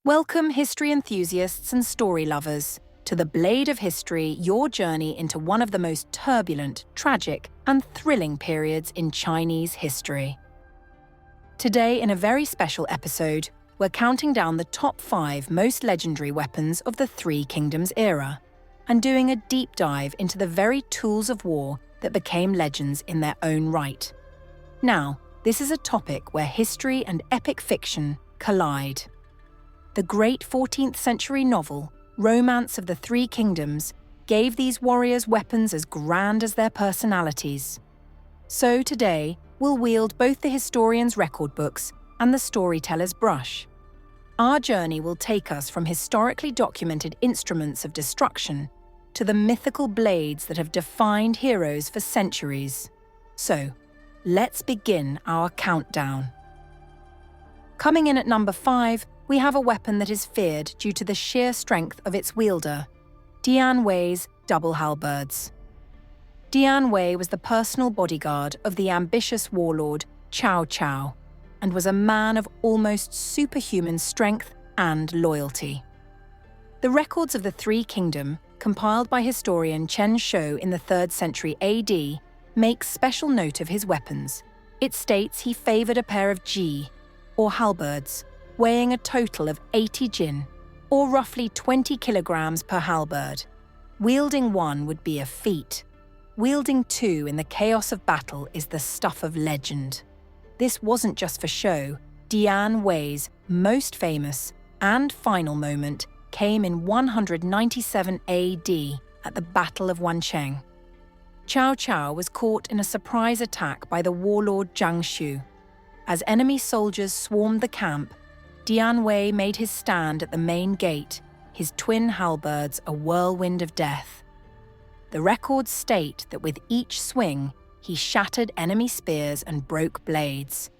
Welcome, history enthusiasts and story lovers, to the Blade of History, your journey into one of the most turbulent, tragic, and thrilling periods in Chinese history. Today, in a very special episode, we're counting down the top 5 most legendary weapons of the Three Kingdoms era, and doing a deep dive into the very tools of war that became legends in their own right. Now, this is a topic where history and epic fiction collide. The great 14th century novel, Romance of the Three Kingdoms, gave these warriors weapons as grand as their personalities. So today, we'll wield both the historian's record books and the storyteller's brush. Our journey will take us from historically documented instruments of destruction to the mythical blades that have defined heroes for centuries. So, let's begin our countdown. Coming in at number 5, we have a weapon that is feared due to the sheer strength of its wielder, Dian Wei's double halberds. Dian Wei was the personal bodyguard of the ambitious warlord Cao Cao, and was a man of almost superhuman strength and loyalty. The records of the Three Kingdom, compiled by historian Chen Shou in the 3rd century AD, make special note of his weapons. It states he favoured a pair of ji, or halberds, weighing a total of 80 jin, or roughly 20 kilograms per halberd. Wielding one would be a feat. Wielding two in the chaos of battle is the stuff of legend. This wasn't just for show. Dian Wei's most famous and final moment came in 197 AD at the Battle of Wancheng. Cao Cao was caught in a surprise attack by the warlord Zhang. As enemy soldiers swarmed the camp, Dian Wei made his stand at the main gate, his twin halberds a whirlwind of death. The records state that with each swing, he shattered enemy spears and broke blades.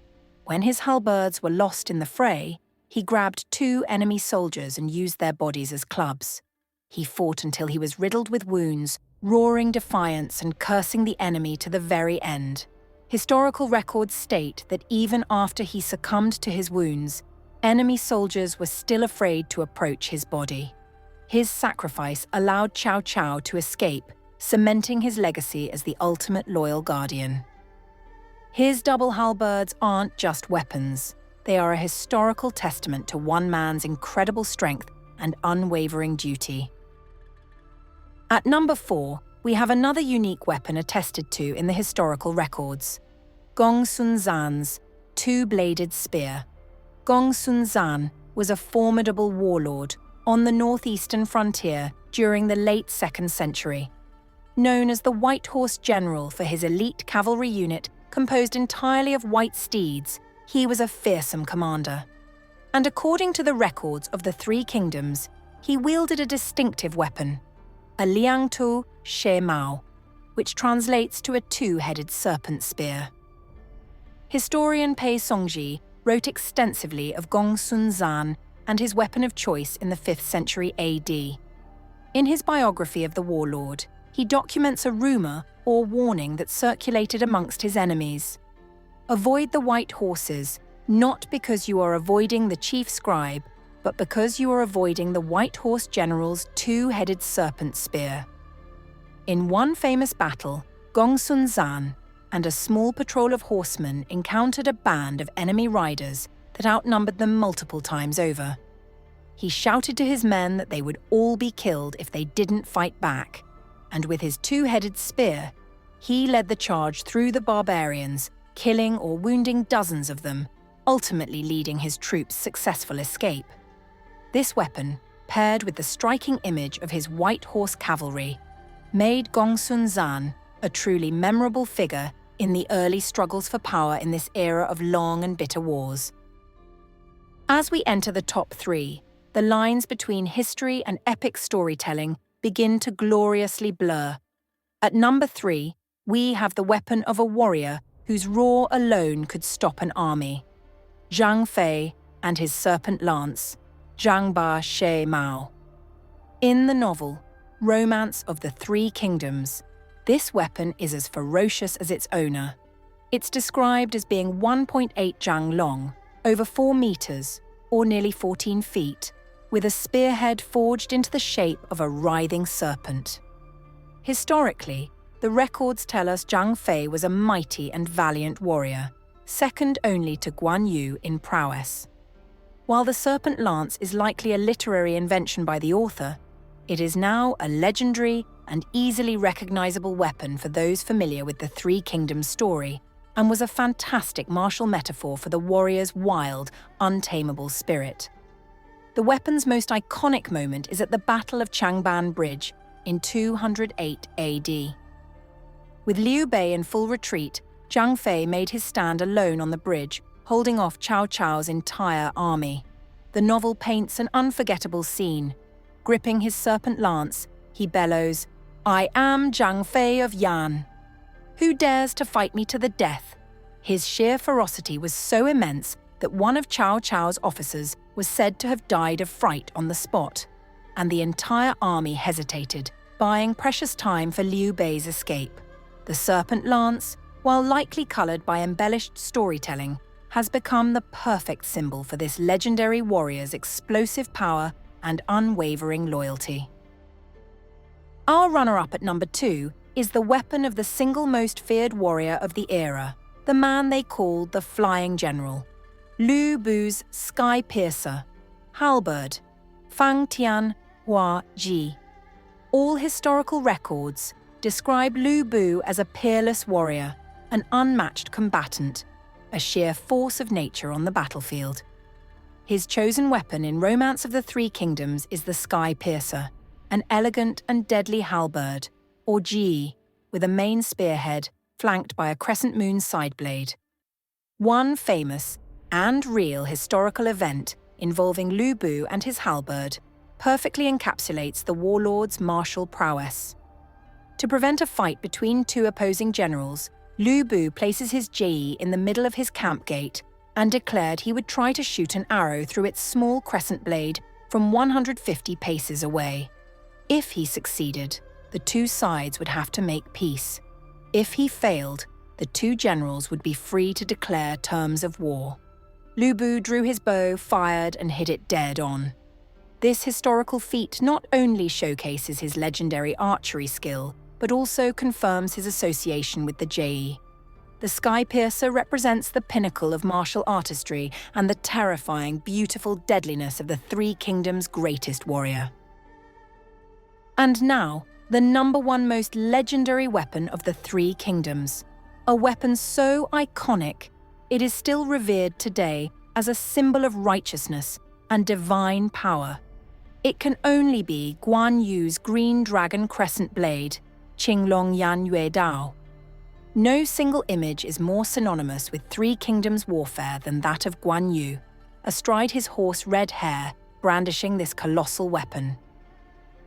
When his halberds were lost in the fray, he grabbed 2 enemy soldiers and used their bodies as clubs. He fought until he was riddled with wounds, roaring defiance and cursing the enemy to the very end. Historical records state that even after he succumbed to his wounds, enemy soldiers were still afraid to approach his body. His sacrifice allowed Cao Cao to escape, cementing his legacy as the ultimate loyal guardian. His double halberds aren't just weapons. They are a historical testament to one man's incredible strength and unwavering duty. At number 4, we have another unique weapon attested to in the historical records: Gongsun's two-bladed spear. Gongsun was a formidable warlord on the northeastern frontier during the late 2nd century. Known as the White Horse General for his elite cavalry unit composed entirely of white steeds, he was a fearsome commander. And according to the records of the Three Kingdoms, he wielded a distinctive weapon, a liangtu she mao, which translates to a 2-headed serpent spear. Historian Pei Songji wrote extensively of Gongsun and his weapon of choice in the 5th century AD. In his biography of the warlord, he documents a rumour or warning that circulated amongst his enemies. Avoid the white horses, not because you are avoiding the chief scribe, but because you are avoiding the White Horse General's 2-headed serpent spear. In one famous battle, Gongsun and a small patrol of horsemen encountered a band of enemy riders that outnumbered them multiple times over. He shouted to his men that they would all be killed if they didn't fight back, and with his 2-headed spear, he led the charge through the barbarians, killing or wounding dozens of them, ultimately leading his troops' successful escape. This weapon, paired with the striking image of his white horse cavalry, made Gongsun a truly memorable figure in the early struggles for power in this era of long and bitter wars. As we enter the top 3, the lines between history and epic storytelling begin to gloriously blur. At number 3, we have the weapon of a warrior whose roar alone could stop an army: Zhang Fei and his serpent lance, Zhangba She Mao. In the novel, Romance of the Three Kingdoms, this weapon is as ferocious as its owner. It's described as being 1.8 zhang long, over 4 meters, or nearly 14 feet, with a spearhead forged into the shape of a writhing serpent. Historically, the records tell us Zhang Fei was a mighty and valiant warrior, second only to Guan Yu in prowess. While the serpent lance is likely a literary invention by the author, it is now a legendary and easily recognizable weapon for those familiar with the Three Kingdoms story, and was a fantastic martial metaphor for the warrior's wild, untamable spirit. The weapon's most iconic moment is at the Battle of Changban Bridge in 208 AD. With Liu Bei in full retreat, Zhang Fei made his stand alone on the bridge, holding off Cao Cao's entire army. The novel paints an unforgettable scene. Gripping his serpent lance, he bellows, "I am Zhang Fei of Yan. Who dares to fight me to the death?" His sheer ferocity was so immense that one of Cao Cao's officers was said to have died of fright on the spot, and the entire army hesitated, buying precious time for Liu Bei's escape. The serpent lance, while likely coloured by embellished storytelling, has become the perfect symbol for this legendary warrior's explosive power and unwavering loyalty. Our runner-up at number 2 is the weapon of the single most feared warrior of the era, the man they called the Flying General, Lu Bu's Sky Piercer, Halberd, Fang Tian Hua Ji. All historical records describe Lu Bu as a peerless warrior, an unmatched combatant, a sheer force of nature on the battlefield. His chosen weapon in Romance of the Three Kingdoms is the Sky Piercer, an elegant and deadly halberd, or ji, with a main spearhead flanked by a crescent moon side blade. One famous and real historical event involving Lu Bu and his halberd perfectly encapsulates the warlord's martial prowess. To prevent a fight between two opposing generals, Lu Bu places his ji in the middle of his camp gate and declared he would try to shoot an arrow through its small crescent blade from 150 paces away. If he succeeded, the two sides would have to make peace. If he failed, the two generals would be free to declare terms of war. Lu Bu drew his bow, fired, and hit it dead on. This historical feat not only showcases his legendary archery skill, but also confirms his association with the Jie. The Sky Piercer represents the pinnacle of martial artistry and the terrifying, beautiful deadliness of the Three Kingdoms' greatest warrior. And now, the number 1 most legendary weapon of the Three Kingdoms. A weapon so iconic, it is still revered today as a symbol of righteousness and divine power. It can only be Guan Yu's green dragon crescent blade, Qinglong Yan Yue Dao. No single image is more synonymous with Three Kingdoms warfare than that of Guan Yu, astride his horse Red Hare, brandishing this colossal weapon.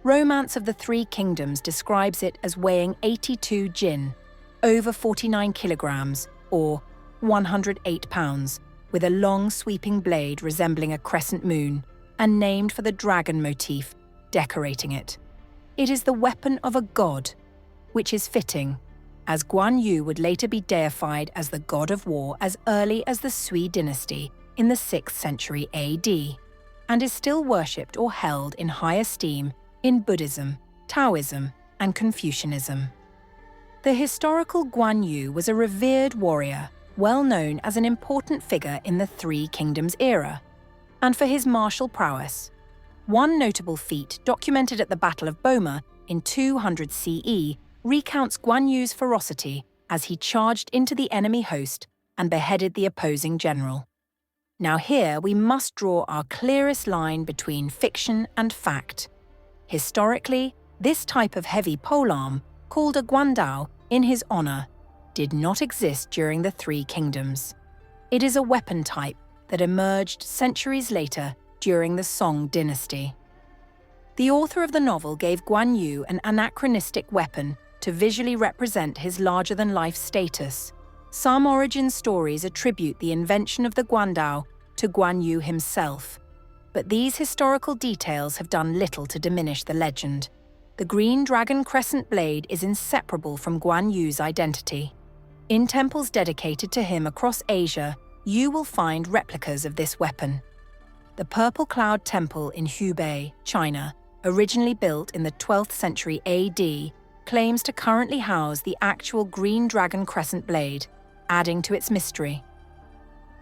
Romance of the Three Kingdoms describes it as weighing 82 jin, over 49 kilograms, or 108 pounds, with a long sweeping blade resembling a crescent moon, and named for the dragon motif decorating it. It is the weapon of a god, which is fitting, as Guan Yu would later be deified as the god of war as early as the Sui dynasty in the 6th century AD, and is still worshipped or held in high esteem in Buddhism, Taoism, and Confucianism. The historical Guan Yu was a revered warrior, well known as an important figure in the Three Kingdoms era, and for his martial prowess. One notable feat documented at the Battle of Boma in 200 CE recounts Guan Yu's ferocity as he charged into the enemy host and beheaded the opposing general. Now here we must draw our clearest line between fiction and fact. Historically, this type of heavy polearm, called a guandao in his honor, did not exist during the Three Kingdoms. It is a weapon type that emerged centuries later during the Song dynasty. The author of the novel gave Guan Yu an anachronistic weapon to visually represent his larger-than-life status. Some origin stories attribute the invention of the guandao to Guan Yu himself, but these historical details have done little to diminish the legend. The green dragon crescent blade is inseparable from Guan Yu's identity. In temples dedicated to him across Asia, you will find replicas of this weapon. the Purple Cloud Temple in Hubei, China, originally built in the 12th century AD, claims to currently house the actual green dragon crescent blade, adding to its mystery.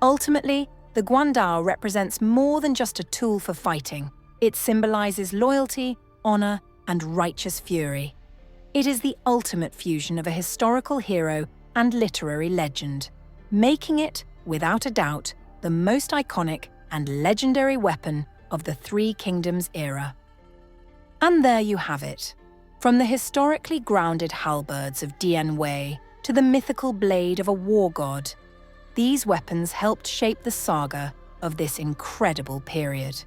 Ultimately, the guandao represents more than just a tool for fighting. It symbolizes loyalty, honor, and righteous fury. It is the ultimate fusion of a historical hero and literary legend, making it, without a doubt, the most iconic and legendary weapon of the Three Kingdoms era. And there you have it. From the historically grounded halberds of Dian to the mythical blade of a war god, these weapons helped shape the saga of this incredible period.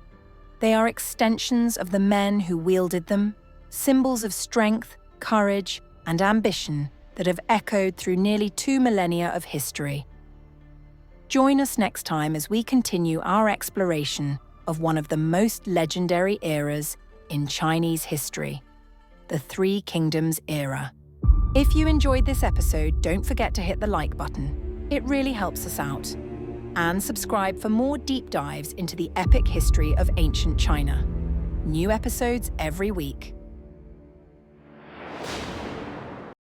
They are extensions of the men who wielded them, symbols of strength, courage, and ambition that have echoed through nearly 2 millennia of history. Join us next time as we continue our exploration of one of the most legendary eras in Chinese history, the Three Kingdoms era. If you enjoyed this episode, don't forget to hit the like button. It really helps us out. And subscribe for more deep dives into the epic history of ancient China. New episodes every week.